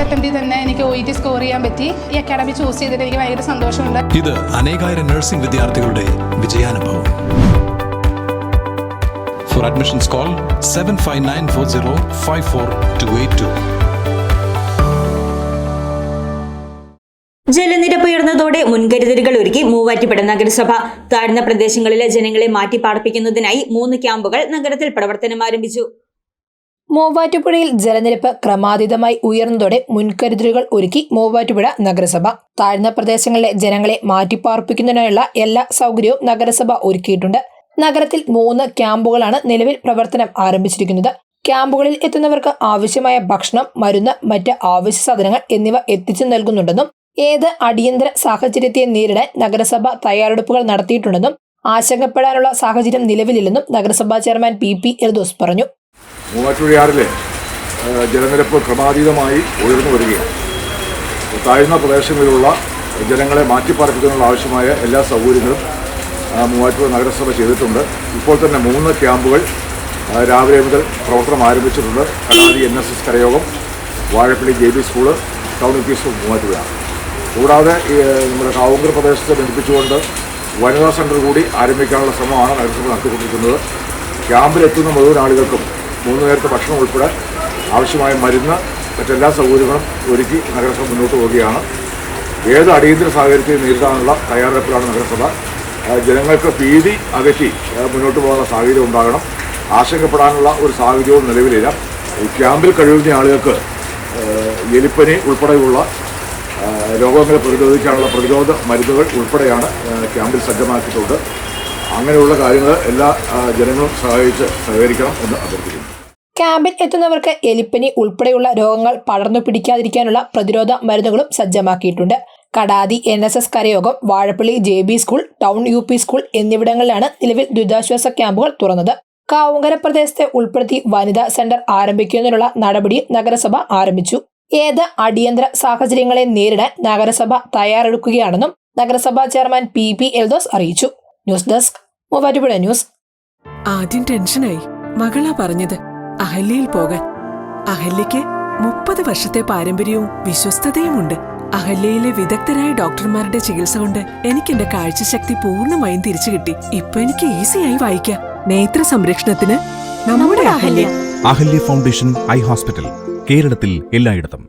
അറ്റംപ്റ്റിൽ തന്നെ എനിക്ക് OET score ചെയ്യാൻ പറ്റി. ഈ അക്കാഡമി ചൂസ് ചെയ്തിട്ട് എനിക്ക് ഭയങ്കര സന്തോഷമുണ്ട്. ഇത് അനേകായിരം നഴ്സിംഗ് വിദ്യാർത്ഥികളുടെ വിജയാനുഭവം. For admissions call 7594054282. ജലനിരപ്പ് ഉയർന്നതോടെ മുൻകരുതലുകൾ ഒരുക്കി മൂവാറ്റുപുഴ നഗരസഭ. താഴ്ന്ന പ്രദേശങ്ങളിലെ ജനങ്ങളെ മാറ്റിപ്പാർപ്പിക്കുന്നതിനായി 3 ക്യാമ്പുകൾ നഗരത്തിൽ പ്രവർത്തനം ആരംഭിച്ചു. മൂവാറ്റുപുഴയിൽ ജലനിരപ്പ് ക്രമാതീതമായി ഉയർന്നതോടെ മുൻകരുതലുകൾ ഒരുക്കി മൂവാറ്റുപുഴ നഗരസഭ. താഴ്ന്ന പ്രദേശങ്ങളിലെ ജനങ്ങളെ മാറ്റിപ്പാർപ്പിക്കുന്നതിനായുള്ള എല്ലാ സൗകര്യവും നഗരസഭ ഒരുക്കിയിട്ടുണ്ട്. നഗരത്തിൽ 3 ക്യാമ്പുകളാണ് നിലവിൽ പ്രവർത്തനം ആരംഭിച്ചിരിക്കുന്നത്. ക്യാമ്പുകളിൽ എത്തുന്നവർക്ക് ആവശ്യമായ ഭക്ഷണം, മരുന്ന്, മറ്റ് ആവശ്യ സാധനങ്ങൾ എന്നിവ എത്തിച്ചു നൽകുന്നുണ്ടെന്നും ഏത് അടിയന്തര സാഹചര്യത്തെ നേരിടാൻ നഗരസഭ തയ്യാറെടുപ്പുകൾ നടത്തിയിട്ടുണ്ടെന്നും ആശങ്കപ്പെടാനുള്ള സാഹചര്യം നിലവിലില്ലെന്നും നഗരസഭാ ചെയർമാൻ PP എൽദോസ് പറഞ്ഞു. മൂവാറ്റുപുഴയാറിലെ ജലനിരപ്പ് ക്രമാതീതമായി ഉയർന്നു വരികയാണ്. താഴ്ന്ന പ്രദേശങ്ങളിലുള്ള ജനങ്ങളെ മാറ്റിപ്പാർപ്പിക്കുന്നതിനുള്ള ആവശ്യമായ എല്ലാ സൗകര്യങ്ങളും മൂവാറ്റുപുഴ നഗരസഭ ചെയ്തിട്ടുണ്ട്. ഇപ്പോൾ തന്നെ 3 ക്യാമ്പുകൾ രാവിലെ മുതൽ പ്രവർത്തനം ആരംഭിച്ചിട്ടുണ്ട്. Kadathi NSS Karayogam, Vazhappally JB school, town UP school Muvattupuzha. കൂടാതെ നമ്മുടെ കാവുങ്കൽ പ്രദേശത്തെ ബന്ധിപ്പിച്ചുകൊണ്ട് വനിതാ സെൻ്റർ കൂടി ആരംഭിക്കാനുള്ള ശ്രമമാണ് നഗരസഭ നടത്തിക്കൊണ്ടിരിക്കുന്നത്. ക്യാമ്പിലെത്തുന്ന മുഴുവൻ ആളുകൾക്കും 3 നേരത്തെ ഭക്ഷണം ഉൾപ്പെടെ ആവശ്യമായ മരുന്ന്, മറ്റെല്ലാ സൗകര്യങ്ങളും ഒരുക്കി നഗരസഭ മുന്നോട്ട് പോവുകയാണ്. ഏത് അടിയന്തര സാഹചര്യത്തെയും നേരിടാനുള്ള തയ്യാറെടുപ്പിലാണ് നഗരസഭ. ജനങ്ങൾക്ക് ഭീതി അകറ്റി മുന്നോട്ട് പോകാനുള്ള സാഹചര്യം ഉണ്ടാകണം. ആശങ്കപ്പെടാനുള്ള ഒരു സാഹചര്യവും നിലവിലില്ല. ക്യാമ്പിൽ കഴിയുന്ന ആളുകൾക്ക് എലിപ്പനി ഉൾപ്പെടെയുള്ള രോഗങ്ങളെ പ്രതിരോധിക്കാനുള്ള പ്രതിരോധ മരുന്നുകൾ ഉൾപ്പെടെയാണ് ക്യാമ്പിൽ സജ്ജമാക്കിയിട്ടുണ്ട്. അങ്ങനെയുള്ള കാര്യങ്ങൾ എല്ലാ ജനങ്ങളും സഹകരിക്കണം എന്ന് അഭ്യർത്ഥിക്കുന്നു. ക്യാമ്പിൽ എത്തുന്നവർക്ക് എലിപ്പനി ഉൾപ്പെടെയുള്ള രോഗങ്ങൾ പടർന്നു പിടിക്കാതിരിക്കാനുള്ള പ്രതിരോധ മരുന്നുകളും സജ്ജമാക്കിയിട്ടുണ്ട്. Kadathi NSS Karayogam, Vazhappally JB school, town UP school എന്നിവിടങ്ങളിലാണ് നിലവിൽ ദുരിതാശ്വാസ ക്യാമ്പുകൾ തുറന്നത്. കാവുങ്കര പ്രദേശത്തെ ഉൾപ്പെടുത്തി വനിതാ സെന്റർ ആരംഭിക്കുന്നതിനുള്ള നടപടി നഗരസഭ ആരംഭിച്ചു. ഏത് അടിയന്തര സാഹചര്യങ്ങളെ നേരിടാൻ നഗരസഭ തയ്യാറെടുക്കുകയാണെന്നും നഗരസഭാ ചെയർമാൻ PP എൽദോസ് അറിയിച്ചു. News desk Muvattupuzha news. ആദ്യം ടെൻഷനായി. മകളാ പറഞ്ഞത് അഹല്യയിൽ പോകാൻ. അഹല്യയ്ക്ക് 30 വർഷത്തെ പാരമ്പര്യവും വിശ്വസ്തതയുമുണ്ട്. അഹല്യയിലെ വിദഗ്ധരായ ഡോക്ടർമാരുടെ ചികിത്സ കൊണ്ട് എനിക്ക് എന്റെ കാഴ്ചശക്തി പൂർണ്ണമായും തിരിച്ചു കിട്ടി. ഇപ്പൊ എനിക്ക് ഈസിയായി വായിക്കാം. നേത്ര സംരക്ഷണത്തിന് നമ്മുടെ Ahalya. Ahalya foundation eye hospital, കേരളത്തിൽ എല്ലായിടത്തും.